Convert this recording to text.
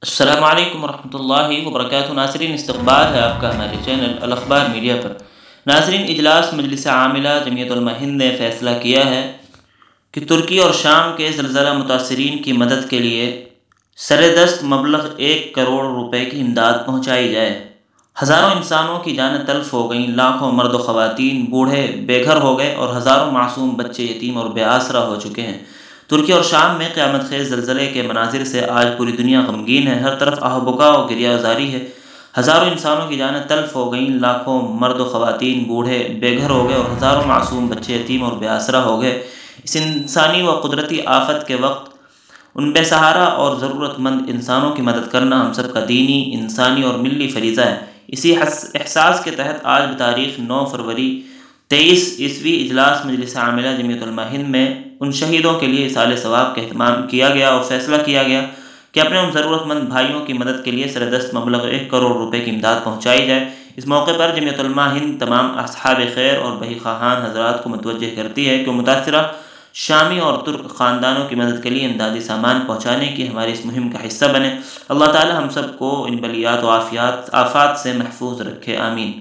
السلام علیکم ورحمۃ اللہ وبرکاتہ۔ ناظرین، استقبال ہے آپ کا ہمارے چینل الاخبار میڈیا پر۔ ناظرین، اجلاس مجلس عاملہ جمعیت علماء ہند نے فیصلہ کیا ہے کہ ترکی اور شام کے زلزلہ متاثرین کی مدد کے لیے سردست مبلغ 1 کروڑ روپے کی امداد پہنچائی جائے۔ ہزاروں انسانوں کی جانیں تلف ہو گئیں، لاکھوں مرد و خواتین بوڑھے بے گھر ہو گئے اور ہزاروں معصوم بچے یتیم اور بے آسرا ہو چکے ہیں۔ ترکی اور شام میں قیامت خیز زلزلے کے مناظر سے آج پوری دنیا غمگین ہے، ہر طرف آہ و بکا و گریہ زاری ہے۔ ہزاروں انسانوں کی جانیں تلف ہو گئیں، لاکھوں مرد و خواتین بوڑھے بے گھر ہو گئے اور ہزاروں معصوم بچے یتیم اور بے آسرا ہو گئے۔ اس انسانی و قدرتی آفت کے وقت ان بے سہارا اور ضرورت مند انسانوں کی مدد کرنا ہم سب کا دینی، انسانی اور ملی فریضہ ہے۔ اسی احساس کے تحت آج بتاریخ 9 فروری 23 اجلاس مجلس عاملہ جمعیت علماء ہند میں ان شہیدوں کے لیے ایصال ثواب کا اہتمام کیا گیا اور فیصلہ کیا گیا کہ اپنے ان ضرورت مند بھائیوں کی مدد کے لیے سردست مبلغ 1 کروڑ روپے کی امداد پہنچائی جائے۔ اس موقع پر جمعیت علماء ہند تمام اصحاب خیر اور بہی خواہان حضرات کو متوجہ کرتی ہے کہ متاثرہ شامی اور ترک خاندانوں کی مدد کے لیے امدادی سامان پہنچانے کی ہماری اس مہم کا حصہ بنے۔ اللہ تعالی ہم سب کو ان بلیات و آفات سے محفوظ رکھے، آمین۔